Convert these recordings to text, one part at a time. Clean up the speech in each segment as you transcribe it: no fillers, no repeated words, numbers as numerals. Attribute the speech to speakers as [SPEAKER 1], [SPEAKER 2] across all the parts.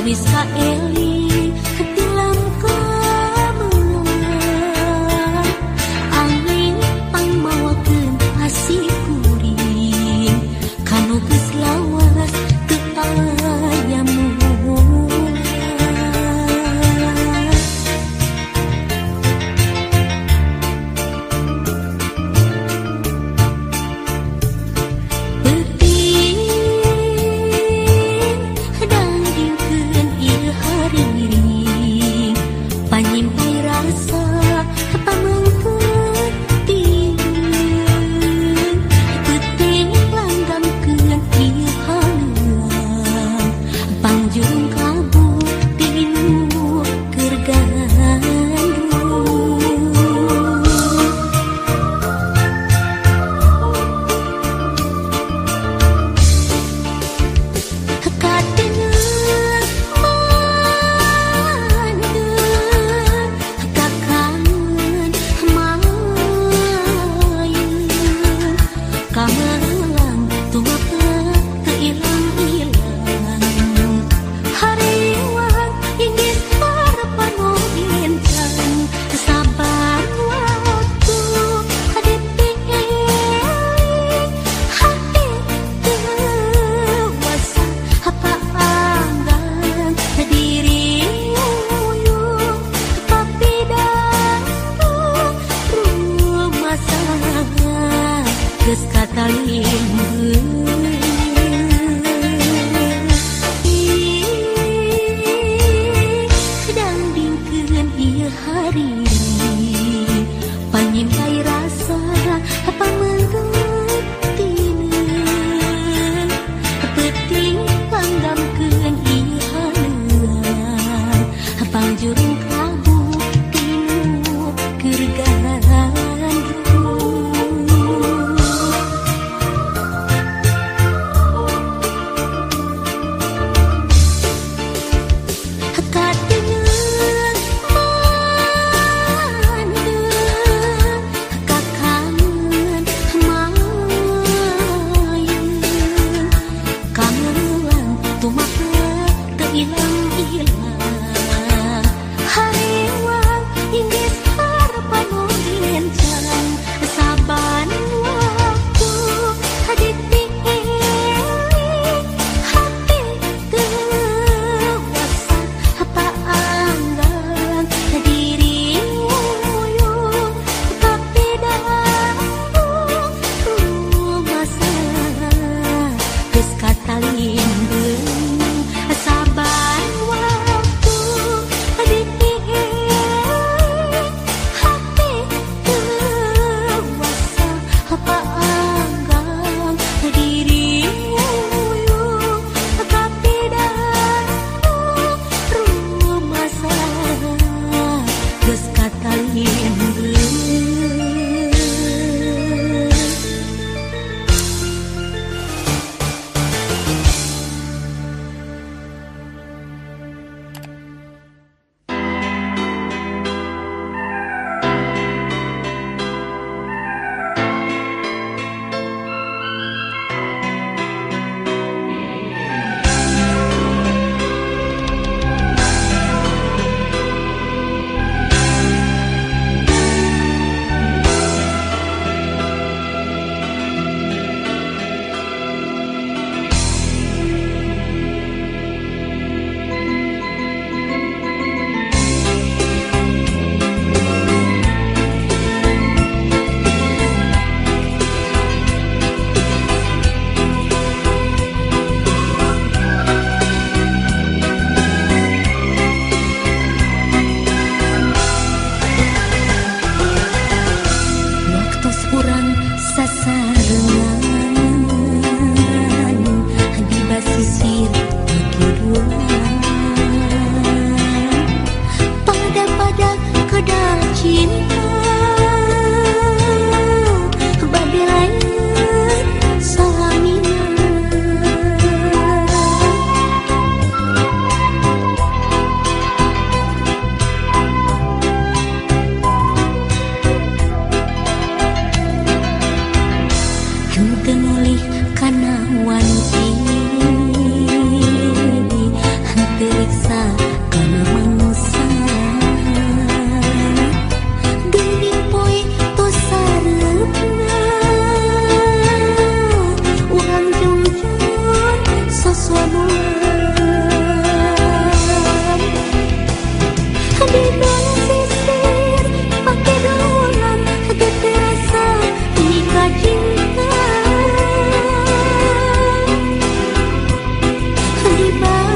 [SPEAKER 1] Awis ka eling tilam kemenangan angin pangmawakeun hasi kuring kanu geus lawas teu aya mual penting danggingkeun ieu hariring panyimpai rasa pamengkeun tieun penting langgamkeun ieu haluang pangjung kabut tilu keur gandrung kadengar mandeur kakangen mayun kamelang tumakeun teu ilang-ilang hari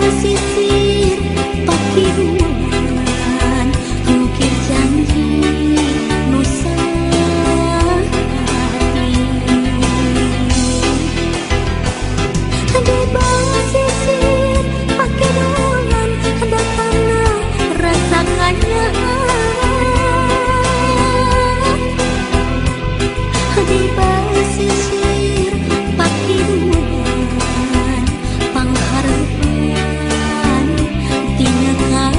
[SPEAKER 1] basisir pakai ruangan ukir janji nusa hati di basisir pakai ruangan datangnya rasakannya di basisir pakai ruangan pengharapan tindakan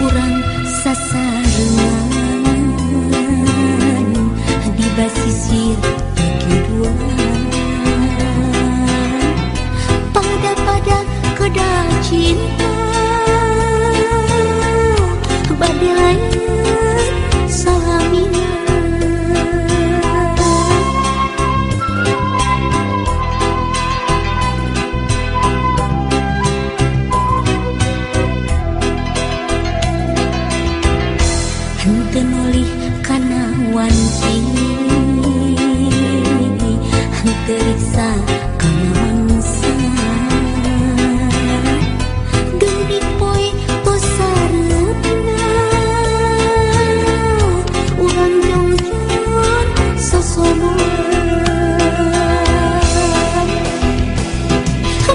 [SPEAKER 1] urang sasarengan di basisir keduaan pada kedah cinta badai salamina henteu nolih kana wanci henteu riksa kana mangsa geuning poe tos sareupna urang jongjon sosomoan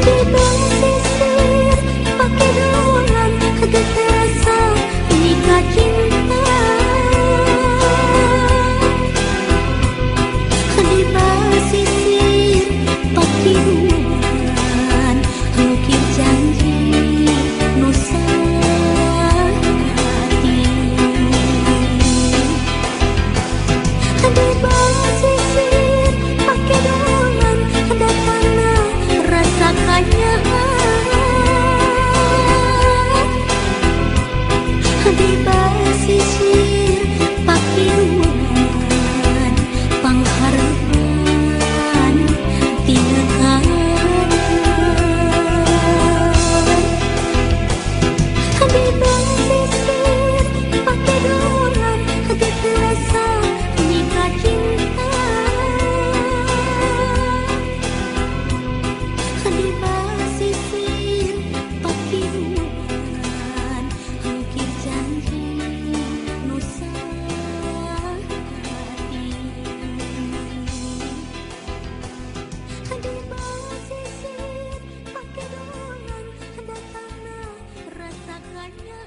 [SPEAKER 1] di basisir pake doangan henteu terasa nikah cinta di basisir pakai ruangan ukir janji nusa hati di basisir pakai ruangan datangnya rasakannya di basisir pakai ruangan pengharapan tindakan di basisir pakai ruangan hati terasa nikah cinta di basisir pakai ruangan ukir janji nusa hati di basisir pakai ruangan datangnya rasakannya